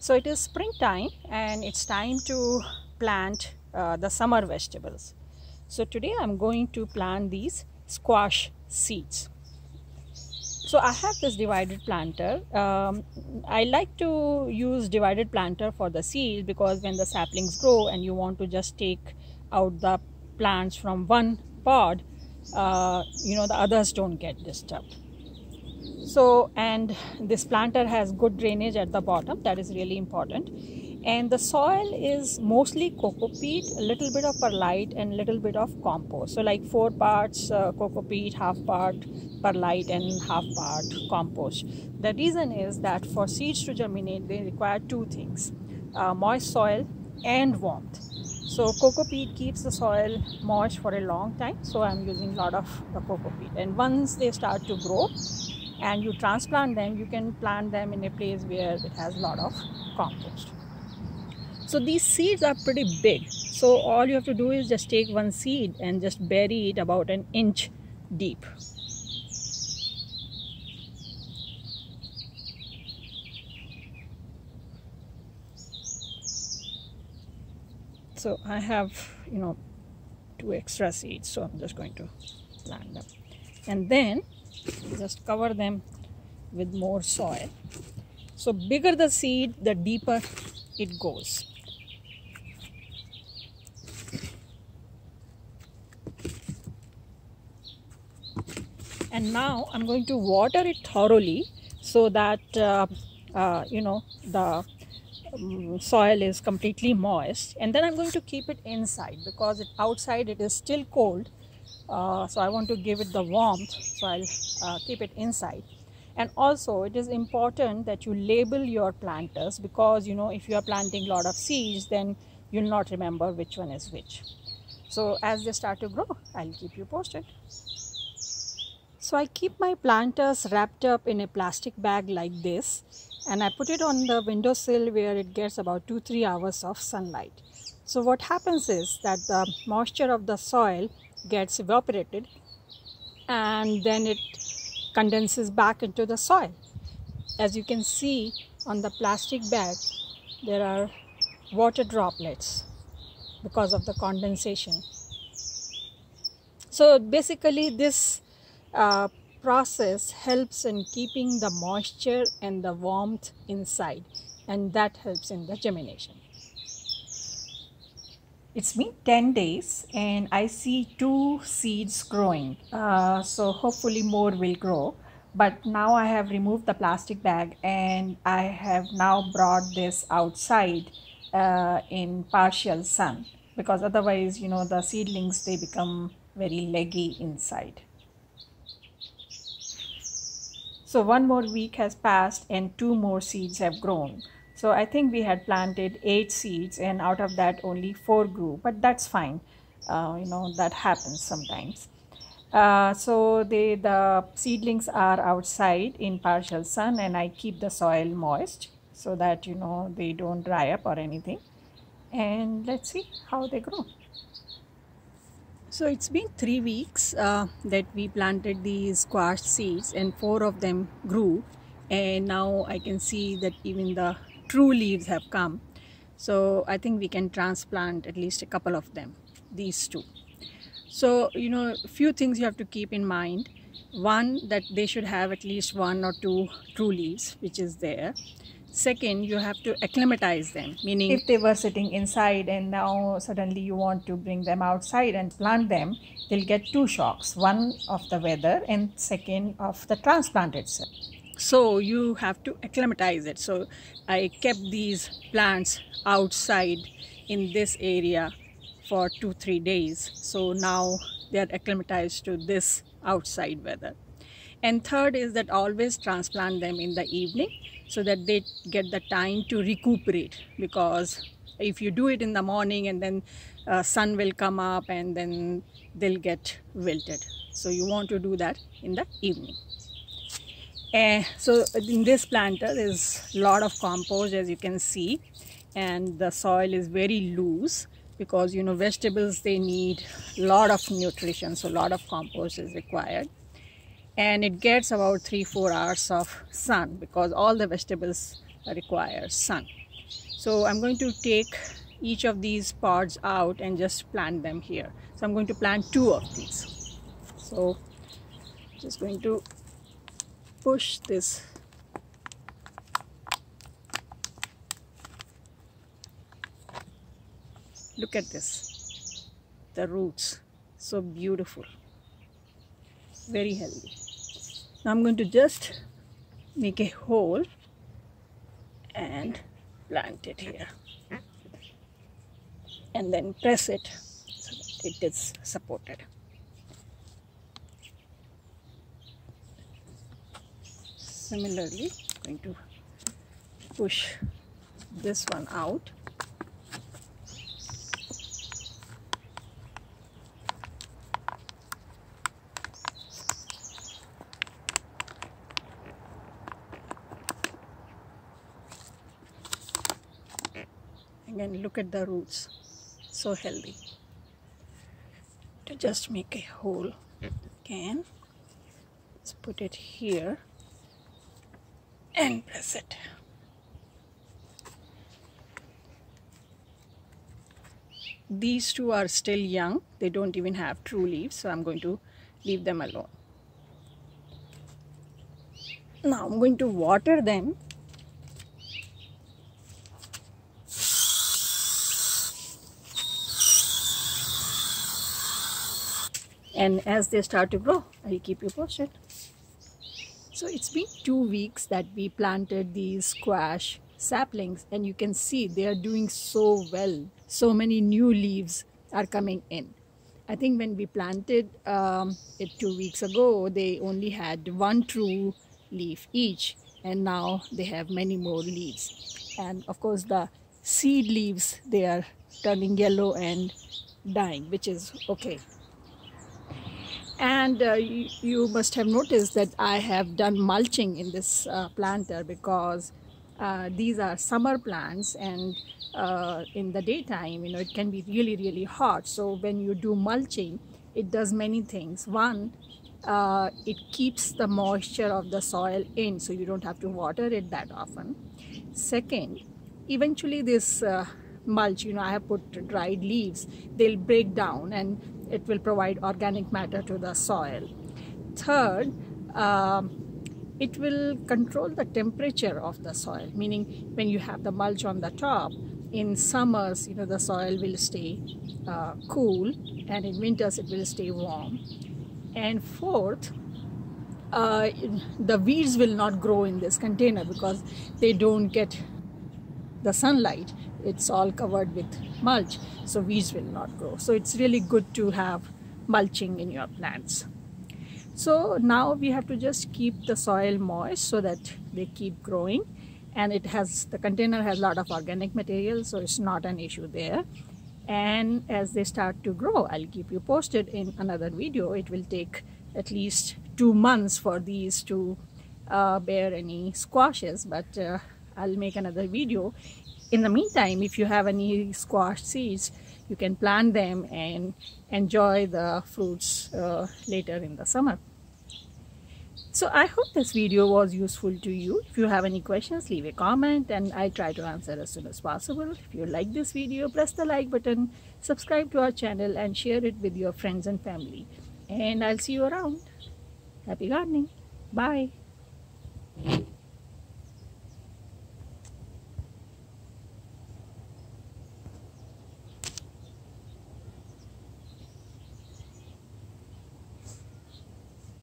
So it is springtime and it's time to plant the summer vegetables. So today I'm going to plant these squash seeds. So I have this divided planter. I like to use divided planter for the seeds because when the saplings grow and you want to just take out the plants from one pod, the others don't get disturbed. So, and this planter has good drainage at the bottom, that is really important. And the soil is mostly coco peat, a little bit of perlite and a little bit of compost. So like 4 parts coco peat, half part perlite and half part compost. The reason is that for seeds to germinate, they require 2 things, moist soil and warmth. So coco peat keeps the soil moist for a long time. So I'm using a lot of the coco peat. And once they start to grow, and you transplant them, you can plant them in a place where it has a lot of compost. So these seeds are pretty big. So all you have to do is just take one seed and just bury it about an inch deep. So I have, 2 extra seeds. So I'm just going to plant them. And then just cover them with more soil. So bigger the seed, the deeper it goes. And now I'm going to water it thoroughly so that the soil is completely moist. And then I'm going to keep it inside because outside it is still cold. So I want to give it the warmth, so I'll keep it inside. And also it is important that you label your planters because if you are planting a lot of seeds, then you'll not remember which one is which. So as they start to grow, I'll keep you posted. So I keep my planters wrapped up in a plastic bag like this, and I put it on the windowsill where it gets about 2-3 hours of sunlight. So what happens is that the moisture of the soil gets evaporated and then it condenses back into the soil. As you can see on the plastic bag, there are water droplets because of the condensation. So basically this process helps in keeping the moisture and the warmth inside, and that helps in the germination. It's been 10 days and I see 2 seeds growing. So hopefully more will grow. But now I have removed the plastic bag and I have now brought this outside in partial sun, because otherwise, the seedlings, they become very leggy inside. So 1 more week has passed and 2 more seeds have grown. So I think we had planted 8 seeds and out of that only 4 grew, but that's fine. That happens sometimes. So the seedlings are outside in partial sun and I keep the soil moist so that, they don't dry up or anything. And let's see how they grow. So it's been 3 weeks that we planted these squash seeds and 4 of them grew. And now I can see that even the true leaves have come. So I think we can transplant at least a couple of them, these 2. So, a few things you have to keep in mind. One, that they should have at least 1 or 2 true leaves, which is there. Second, you have to acclimatize them, meaning if they were sitting inside and now suddenly you want to bring them outside and plant them, they'll get 2 shocks. One of the weather and second of the transplant itself. So you have to acclimatize it. So I kept these plants outside in this area for 2-3 days. So now they are acclimatized to this outside weather. And third is that always transplant them in the evening so that they get the time to recuperate, because if you do it in the morning and then sun will come up and then they'll get wilted. So you want to do that in the evening. So in this planter there's a lot of compost, as you can see, and the soil is very loose because vegetables, they need a lot of nutrition, so a lot of compost is required. And it gets about 3-4 hours of sun because all the vegetables require sun. So I'm going to take each of these pods out and just plant them here. So I'm going to plant 2 of these. So just going to push this. Look at this, the roots, so beautiful, very healthy. Now I'm going to just make a hole and plant it here, and then press it so that it is supported. Similarly, I'm going to push this one out. Again, look at the roots, so healthy. To just make a hole again, let's put it here and press it. These 2 are still young, they don't even have true leaves, so I'm going to leave them alone. Now I'm going to water them. And as they start to grow, I'll keep you posted. So it's been 2 weeks that we planted these squash saplings, and you can see they are doing so well. So many new leaves are coming in. I think when we planted it 2 weeks ago, they only had 1 true leaf each, and now they have many more leaves. And of course the seed leaves, they are turning yellow and dying, which is okay. And you must have noticed that I have done mulching in this planter, because these are summer plants, and in the daytime, it can be really hot. So when you do mulching, it does many things. One, it keeps the moisture of the soil in, so you don't have to water it that often. Second, eventually this mulch, I have put dried leaves, they'll break down and it will provide organic matter to the soil. Third, it will control the temperature of the soil, meaning when you have the mulch on the top, in summers, the soil will stay cool, and in winters it will stay warm. And fourth, the weeds will not grow in this container because they don't get the sunlight. It's all covered with mulch, so weeds will not grow. So it's really good to have mulching in your plants. So now we have to just keep the soil moist so that they keep growing, and the container has a lot of organic material, so it's not an issue there. And as they start to grow, I'll keep you posted in another video. It will take at least 2 months for these to bear any squashes, but I'll make another video. In the meantime, if you have any squash seeds, you can plant them and enjoy the fruits later in the summer. So I hope this video was useful to you. If you have any questions, leave a comment and I try to answer as soon as possible. If you like this video, press the like button, subscribe to our channel and share it with your friends and family. And I'll see you around. Happy gardening. Bye.